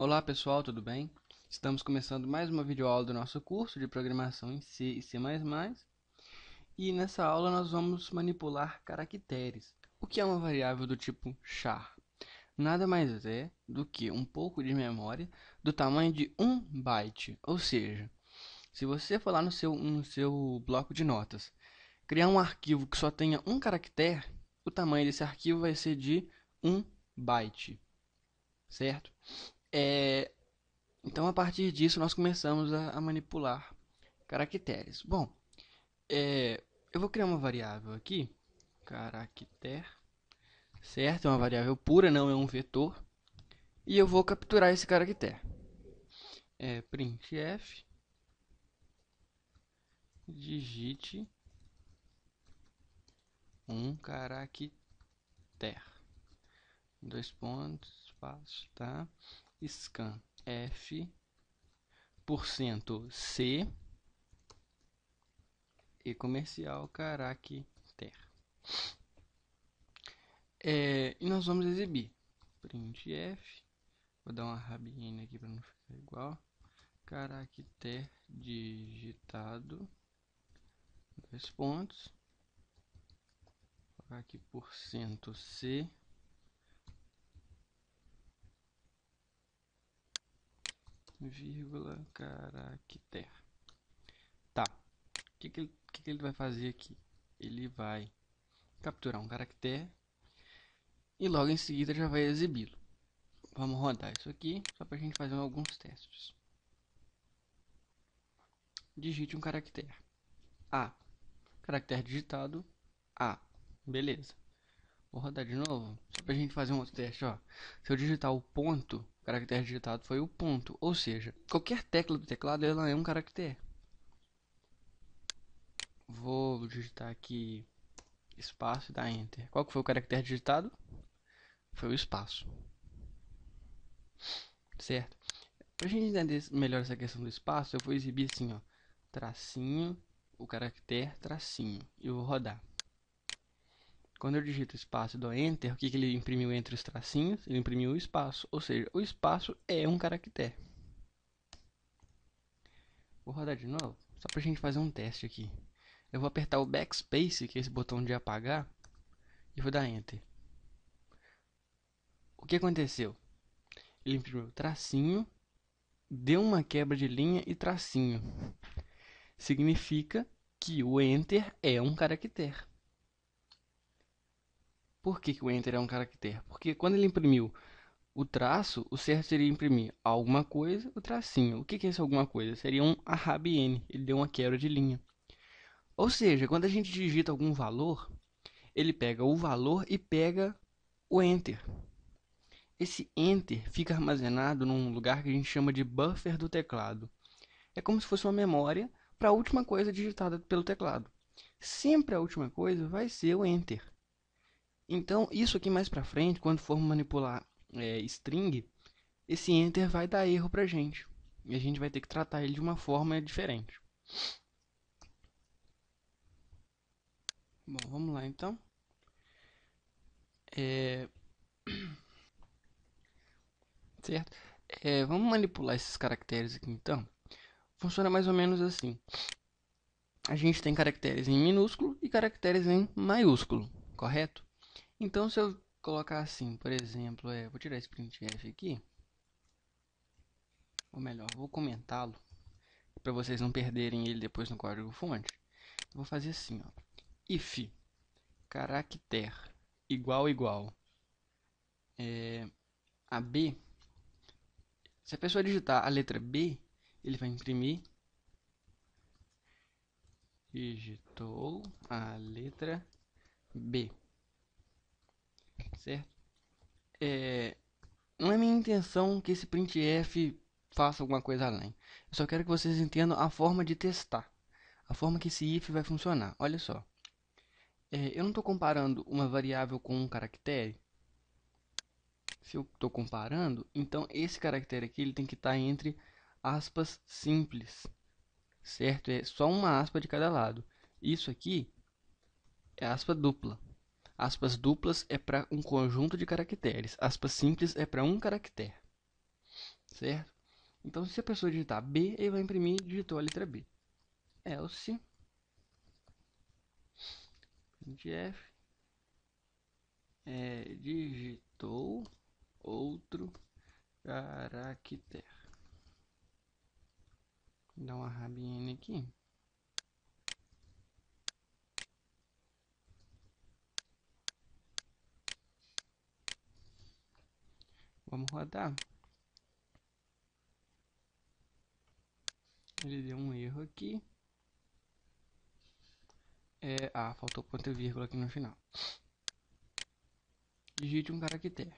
Olá pessoal, tudo bem? Estamos começando mais uma videoaula do nosso curso de programação em C e C++, e nessa aula nós vamos manipular caracteres. O que é uma variável do tipo char? Nada mais é do que um pouco de memória do tamanho de 1 byte, ou seja, se você for lá no seu bloco de notas, criar um arquivo que só tenha um caractere, o tamanho desse arquivo vai ser de 1 byte, certo? É, Então, a partir disso, nós começamos a manipular caracteres. Bom, eu vou criar uma variável aqui, caractere, certo? É uma variável pura, não é um vetor. E eu vou capturar esse caractere. Printf, digite um caractere. Dois pontos, espaço, tá? Scan f %c e comercial caractere. E nós vamos exibir printf, vou dar uma rabinha aqui para não ficar igual, caractere digitado, dois pontos, colocar aqui %c, vírgula, caractere. Tá, o que ele vai fazer aqui? Ele vai capturar um caractere e logo em seguida já vai exibi-lo. Vamos rodar isso aqui, só para a gente fazer alguns testes. Digite um caractere. A. Caractere digitado. A. Beleza. Vou rodar de novo, só pra gente fazer um outro teste, ó. Se eu digitar o ponto, o caractere digitado foi o ponto. Ou seja, qualquer tecla do teclado, ela é um caractere. Vou digitar aqui espaço e dar Enter. Qual que foi o caractere digitado? Foi o espaço. Certo? Pra gente entender melhor essa questão do espaço, eu vou exibir assim, ó. Tracinho, o caractere, tracinho. E eu vou rodar. Quando eu digito espaço e dou Enter, o que ele imprimiu entre os tracinhos? Ele imprimiu o espaço. Ou seja, o espaço é um caractere. Vou rodar de novo, só pra gente fazer um teste aqui. Eu vou apertar o Backspace, que é esse botão de apagar, e vou dar Enter. O que aconteceu? Ele imprimiu tracinho, deu uma quebra de linha e tracinho. Significa que o Enter é um caractere. Por que o Enter é um caractere? Porque quando ele imprimiu o traço, o certo seria imprimir alguma coisa, o tracinho. O que é esse alguma coisa? Seria um arrabn, ele deu uma quebra de linha. Ou seja, quando a gente digita algum valor, ele pega o valor e pega o Enter. Esse Enter fica armazenado num lugar que a gente chama de buffer do teclado. É como se fosse uma memória para a última coisa digitada pelo teclado. Sempre a última coisa vai ser o Enter. Então, isso aqui mais para frente, quando for manipular string, esse Enter vai dar erro para a gente. E a gente vai ter que tratar ele de uma forma diferente. Bom, vamos lá então. É... Certo? Vamos manipular esses caracteres aqui então. Funciona mais ou menos assim. A gente tem caracteres em minúsculo e caracteres em maiúsculo, correto? Então, se eu colocar assim, por exemplo, vou tirar esse printf aqui, ou melhor, vou comentá-lo, para vocês não perderem ele depois no código-fonte. Vou fazer assim, ó, if caractere igual a b, se a pessoa digitar a letra b, ele vai imprimir, digitou a letra b, certo? Não é minha intenção que esse printf faça alguma coisa além. Eu só quero que vocês entendam a forma de testar, a forma que esse if vai funcionar. Olha só, eu não estou comparando uma variável com um caractere. Se eu estou comparando, então esse caractere aqui ele tem que estar entre aspas simples, certo? É só uma aspa de cada lado. Isso aqui é aspa dupla. Aspas duplas é para um conjunto de caracteres. Aspas simples é para um caractere. certo? Então, se a pessoa digitar B, ele vai imprimir, digitou a letra B. Else, printf, digitou outro caractere. Vou dar uma rabinha aqui. Vamos rodar. Ele deu um erro aqui. Faltou ponto e vírgula aqui no final. Digite um caractere.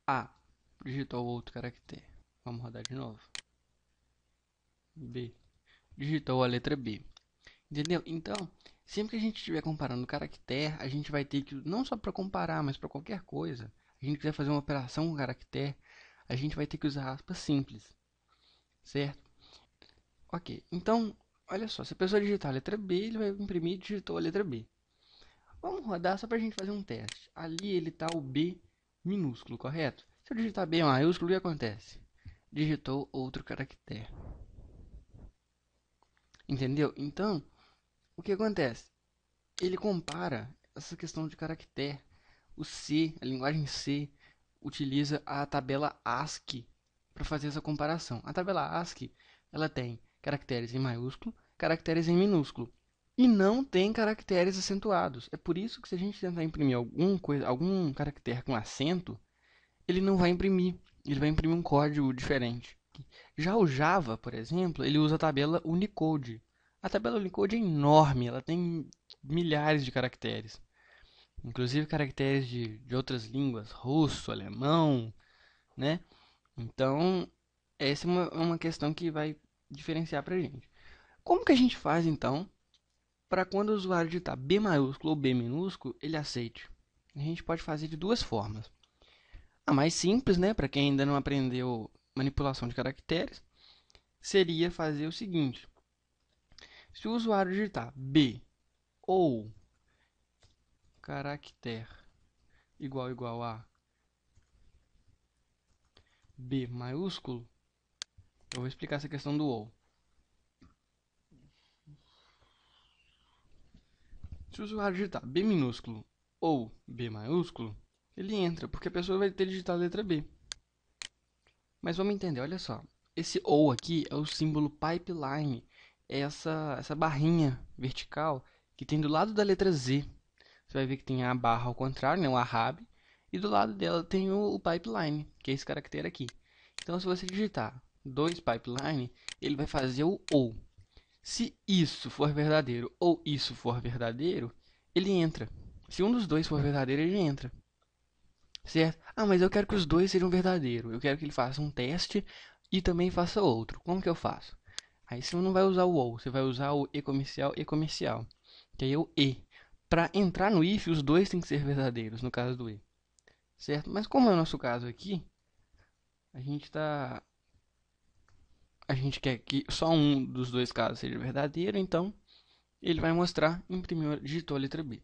A. Digitou outro caractere. Vamos rodar de novo. B. Digitou a letra B. Entendeu? Então, sempre que a gente estiver comparando caractere, a gente vai ter que, não só para comparar, mas para qualquer coisa, a gente quiser fazer uma operação com caractere, a gente vai ter que usar aspas simples. Certo? Ok. Então, olha só. Se a pessoa digitar a letra B, ele vai imprimir e digitou a letra B. Vamos rodar só para a gente fazer um teste. Ali ele está o B minúsculo, correto? Se eu digitar B maiúsculo, o que acontece? Digitou outro caractere. Entendeu? Então, o que acontece? Ele compara essa questão de caractere. O C, a linguagem C, utiliza a tabela ASCII para fazer essa comparação. A tabela ASCII, ela tem caracteres em maiúsculo, caracteres em minúsculo. E não tem caracteres acentuados. É por isso que se a gente tentar imprimir algum caractere com acento, ele não vai imprimir. Ele vai imprimir um código diferente. Já o Java, por exemplo, ele usa a tabela Unicode. A tabela Unicode é enorme, ela tem milhares de caracteres. Inclusive caracteres de outras línguas, russo, alemão, né? Então, essa é uma questão que vai diferenciar pra gente. Como que a gente faz, então, para quando o usuário digitar B maiúsculo ou B minúsculo, ele aceite? A gente pode fazer de duas formas. A mais simples, né, para quem ainda não aprendeu manipulação de caracteres, seria fazer o seguinte. Se o usuário digitar B ou caractere igual a B maiúsculo, eu vou explicar essa questão do ou. Se o usuário digitar B minúsculo ou B maiúsculo, ele entra, porque a pessoa vai ter digitado a letra B. Mas vamos entender, olha só. Esse ou aqui é o símbolo pipeline, é essa barrinha vertical que tem do lado da letra Z. Você vai ver que tem a barra ao contrário, né, o arrabe, e do lado dela tem o pipeline, que é esse caractere aqui. Então, se você digitar 2 pipeline, ele vai fazer o ou. Se isso for verdadeiro ou isso for verdadeiro, ele entra. Se um dos dois for verdadeiro, ele entra. Certo? Ah, mas eu quero que os dois sejam verdadeiros. Eu quero que ele faça um teste e também faça outro. Como que eu faço? Aí você não vai usar o ou, você vai usar o e comercial. Que aí é o e. Para entrar no if, os dois têm que ser verdadeiros, no caso do e. Certo? Mas como é o nosso caso aqui, a gente tá a gente quer que só um dos dois casos seja verdadeiro, então ele vai mostrar, imprimiu, digitou a letra B.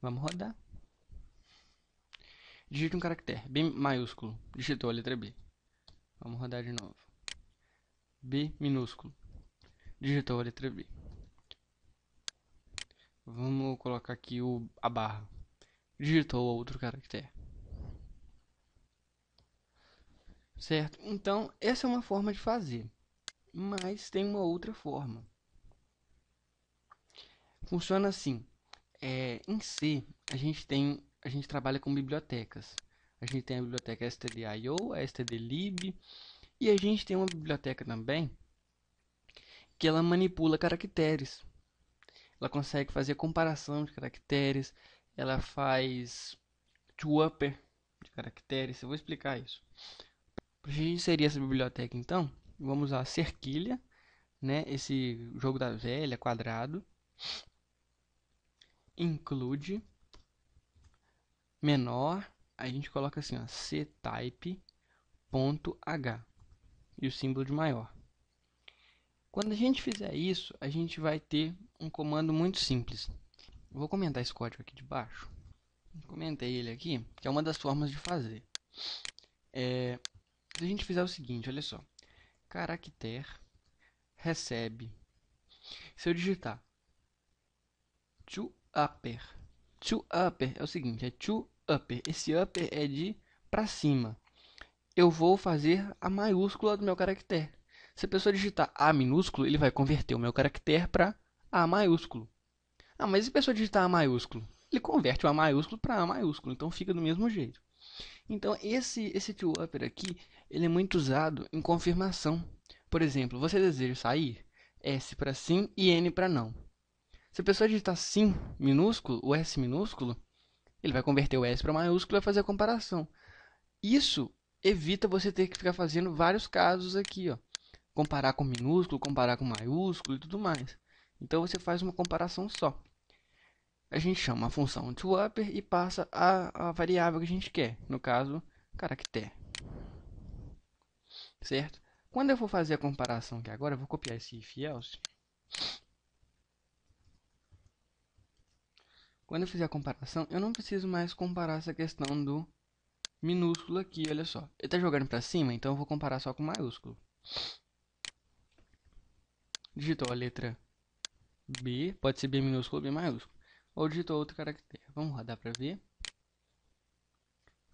Vamos rodar. Digite um caractere, B maiúsculo, digitou a letra B. Vamos rodar de novo. B minúsculo, digitou a letra B. Vamos colocar aqui a barra, digitou outro caractere. Certo? Então, essa é uma forma de fazer. Mas tem uma outra forma. Funciona assim. Em C, a gente trabalha com bibliotecas. A gente tem a biblioteca stdio, a stdlib, e a gente tem uma biblioteca também que ela manipula caracteres. Ela consegue fazer comparação de caracteres, ela faz two-upper de caracteres. Eu vou explicar isso. Para a gente inserir essa biblioteca, então, vamos usar a cerquilha, né? Esse jogo da velha, quadrado, include menor, a gente coloca assim, ó, ctype.h e o símbolo de maior. Quando a gente fizer isso, a gente vai ter um comando muito simples. Eu vou comentar esse código aqui de baixo. Comentei ele aqui, que é uma das formas de fazer. Se a gente fizer o seguinte, olha só. Caractere recebe. Se eu digitar to upper. To upper é o seguinte, é to upper. Esse upper é de para cima. Eu vou fazer a maiúscula do meu caractere. Se a pessoa digitar A minúsculo, ele vai converter o meu caractere para A maiúsculo. Ah, mas e se a pessoa digitar A maiúsculo? Ele converte o A maiúsculo para A maiúsculo, então fica do mesmo jeito. Então esse to upper aqui, ele é muito usado em confirmação. Por exemplo, você deseja sair? S para sim e N para não. Se a pessoa digitar sim minúsculo, o S minúsculo, ele vai converter o S para maiúsculo e vai fazer a comparação. Isso evita você ter que ficar fazendo vários casos aqui, ó. Comparar com minúsculo, comparar com maiúsculo e tudo mais. Então você faz uma comparação só. A gente chama a função toUpper e passa a variável que a gente quer, no caso, caractere. Certo? Quando eu for fazer a comparação aqui agora, eu vou copiar esse if else. Quando eu fizer a comparação, eu não preciso mais comparar essa questão do minúsculo aqui, olha só. Ele está jogando para cima, então eu vou comparar só com maiúsculo. Digitou a letra B, pode ser B minúsculo ou B maiúsculo. Ou digitou outro caractere. Vamos rodar para ver.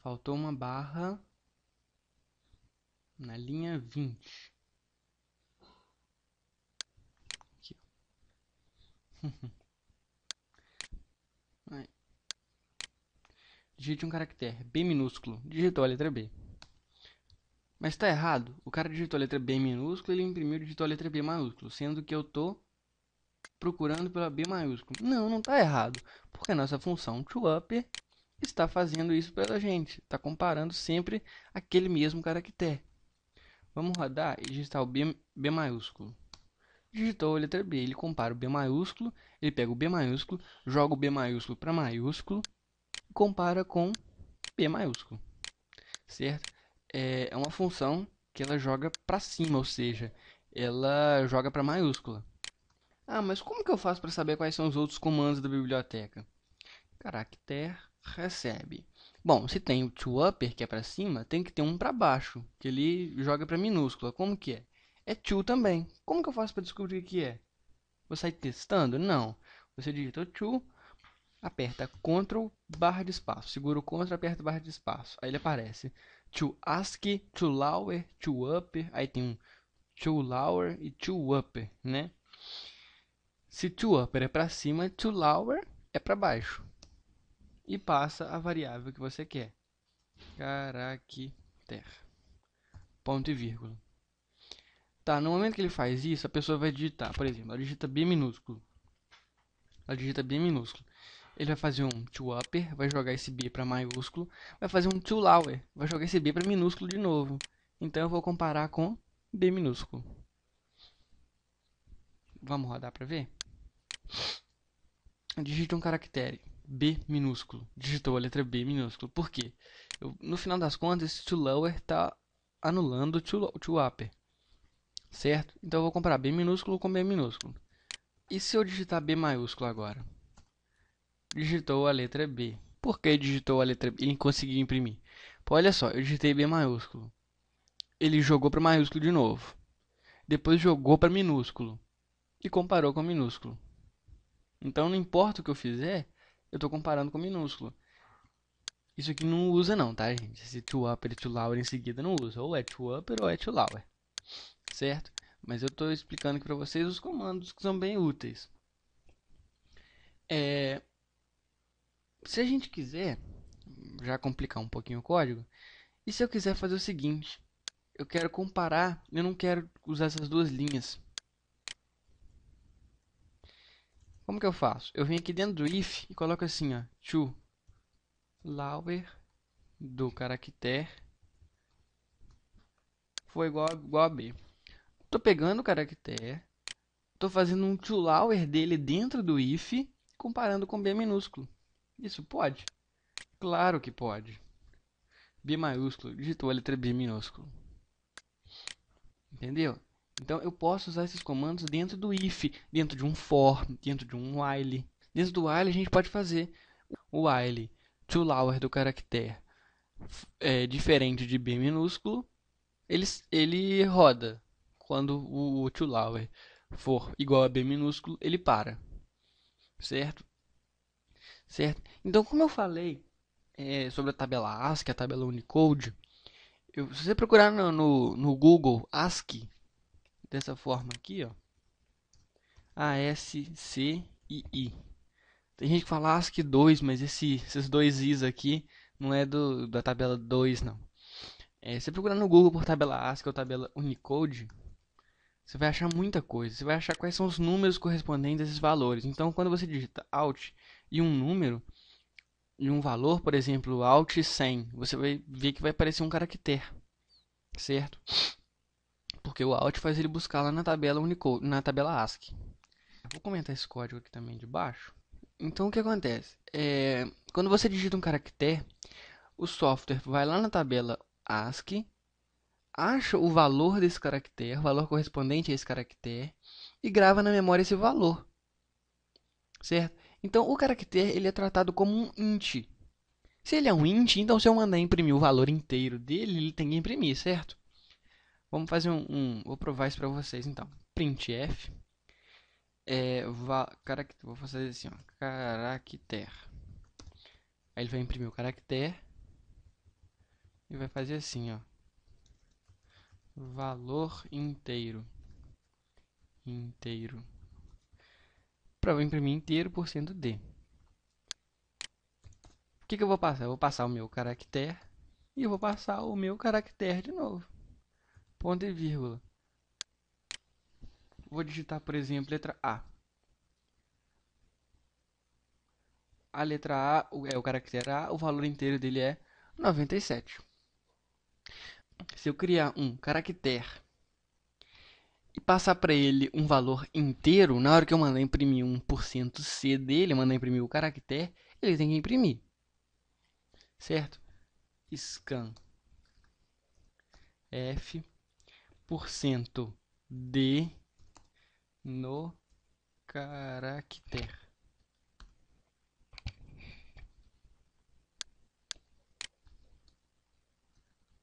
Faltou uma barra na linha 20. Aqui. Digite um caractere, B minúsculo. Digitou a letra B. Mas está errado. O cara digitou a letra B minúsculo e ele imprimiu e digitou a letra B maiúsculo. Sendo que eu estou procurando pela B maiúsculo. Não, não está errado. Porque a nossa função toUpper está fazendo isso pela gente. Está comparando sempre aquele mesmo caractere. Vamos rodar e digitar o B maiúsculo. Digitou a letra B. Ele compara o B maiúsculo. Ele pega o B maiúsculo, joga o B maiúsculo para maiúsculo e compara com B maiúsculo. Certo? É uma função que ela joga para cima, ou seja, ela joga para maiúscula. Ah, mas como que eu faço para saber quais são os outros comandos da biblioteca? Caractere recebe. Bom, se tem o toUpper, que é para cima, tem que ter um para baixo, que ele joga para minúscula. Como que é? É to também. Como que eu faço para descobrir o que é? Vou sair testando? Não. Você digita to, aperta Ctrl barra de espaço. Segura o Ctrl, aperta barra de espaço. Aí ele aparece to ASCII, to lower, to upper. Aí tem um to lower e to upper, né? Se to upper é para cima, to lower é para baixo. E passa a variável que você quer. Caractere. Ponto e vírgula. Tá, no momento que ele faz isso, a pessoa vai digitar, por exemplo, ela digita B minúsculo. Ela digita B minúsculo. Ele vai fazer um toUpper, vai jogar esse B para maiúsculo, vai fazer um toLower, vai jogar esse B para minúsculo de novo. Então eu vou comparar com B minúsculo. Vamos rodar para ver? Digite um caractere. B minúsculo. Digitou a letra B minúsculo. Por quê? No final das contas, esse toLower está anulando o toUpper. Certo? Então eu vou comparar B minúsculo com B minúsculo. E se eu digitar B maiúsculo agora? Digitou a letra B. Por que digitou a letra B? Ele conseguiu imprimir. Pô, olha só, eu digitei B maiúsculo. Ele jogou para maiúsculo de novo. Depois jogou para minúsculo. E comparou com minúsculo. Então não importa o que eu fizer, eu estou comparando com minúsculo. Isso aqui não usa não, tá, gente? Esse toUpper e toLower em seguida não usa. Ou é toUpper ou é toLower. Certo? Mas eu estou explicando aqui para vocês os comandos que são bem úteis. Se a gente quiser já complicar um pouquinho o código, e se eu quiser fazer o seguinte, eu quero comparar, eu não quero usar essas duas linhas. Como que eu faço? Eu venho aqui dentro do if e coloco assim, ó, toLower do caractere foi igual a B. Estou pegando o caractere, estou fazendo um toLower dele dentro do if, comparando com B minúsculo. Isso pode? Claro que pode. B maiúsculo, digitou a letra B minúsculo. Entendeu? Então eu posso usar esses comandos dentro do if, dentro de um for, dentro de um while. Dentro do while a gente pode fazer o while toLower do caractere diferente de B minúsculo ele roda. Quando o to-lower for igual a B minúsculo, ele para, certo? Certo? Então, como eu falei sobre a tabela ASCII, a tabela Unicode, se você procurar no Google ASCII, dessa forma aqui, ó, ASCII. Tem gente que fala ASCII 2, mas esses dois Is aqui não é da tabela 2, não. Você procurar no Google por tabela ASCII ou tabela Unicode, você vai achar muita coisa. Você vai achar quais são os números correspondentes a esses valores. Então, quando você digita Alt e um número e um valor, por exemplo, Alt 100, você vai ver que vai aparecer um caractere, certo? Porque o Alt faz ele buscar lá na tabela Unicode, na tabela ASCII. Vou comentar esse código aqui também de baixo. Então, o que acontece? Quando você digita um caractere, o software vai lá na tabela ASCII, acha o valor desse caractere, o valor correspondente a esse caractere, e grava na memória esse valor, certo? Então, o caractere ele é tratado como um int. Se ele é um int, então se eu mandar imprimir o valor inteiro dele, ele tem que imprimir, certo? Vamos fazer vou provar isso para vocês, então. Printf, vou fazer assim, ó, caractere. Aí ele vai imprimir o caractere e vai fazer assim, ó, valor inteiro, para imprimir inteiro por cento D. O que eu vou passar? Eu vou passar o meu caractere e eu vou passar o meu caractere de novo. Ponto e vírgula. Vou digitar, por exemplo, letra A. A letra A é o caractere A, o valor inteiro dele é 97. Se eu criar um caractere e passar para ele um valor inteiro, na hora que eu mandar imprimir 1% C dele, mandar imprimir o caractere, ele tem que imprimir. Certo? Scan F% D no caractere.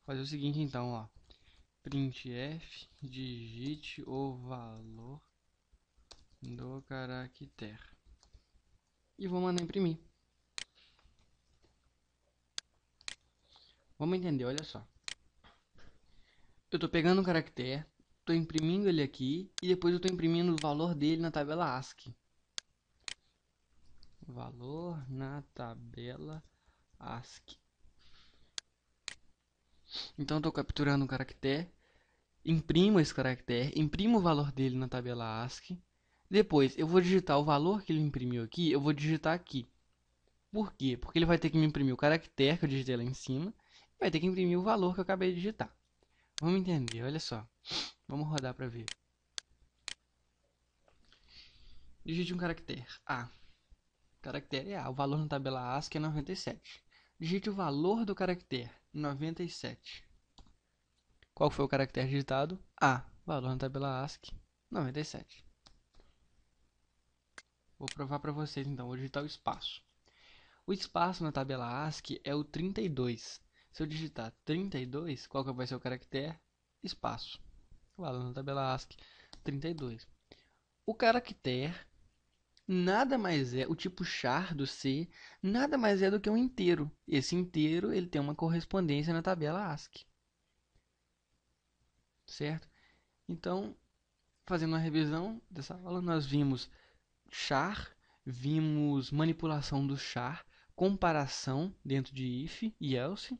Fazer o seguinte então, ó. Printf, digite o valor do caractere. E vou mandar imprimir. Vamos entender, olha só. Eu estou pegando um caractere, estou imprimindo ele aqui e depois eu estou imprimindo o valor dele na tabela ASCII. Valor na tabela ASCII. Então eu estou capturando um caractere, imprimo esse caractere, imprimo o valor dele na tabela ASCII. Depois eu vou digitar o valor que ele imprimiu aqui, eu vou digitar aqui. Por quê? Porque ele vai ter que me imprimir o caractere que eu digitei lá em cima, e vai ter que imprimir o valor que eu acabei de digitar. Vamos entender, olha só. Vamos rodar para ver. Digite um caractere A. Caractere A. O valor na tabela ASCII é 97. Digite o valor do caractere 97. Qual foi o caractere digitado? A. Valor na tabela ASCII 97. Vou provar para vocês então. Vou digitar o espaço. O espaço na tabela ASCII é o 32. Se eu digitar 32, qual que vai ser o caractere? Espaço. O valor na tabela ASCII 32. O caractere nada mais é, o tipo char do C, nada mais é do que um inteiro. Esse inteiro ele tem uma correspondência na tabela ASCII. Certo? Então, fazendo uma revisão dessa aula, nós vimos char, vimos manipulação do char, comparação dentro de if e else,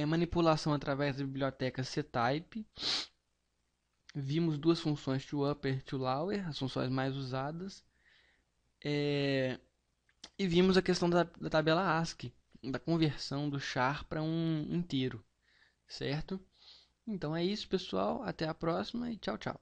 manipulação através da biblioteca ctype, vimos duas funções toUpper e toLower, as funções mais usadas, e vimos a questão da tabela ASCII, da conversão do char para um inteiro, certo? Então é isso, pessoal. Até a próxima e tchau, tchau.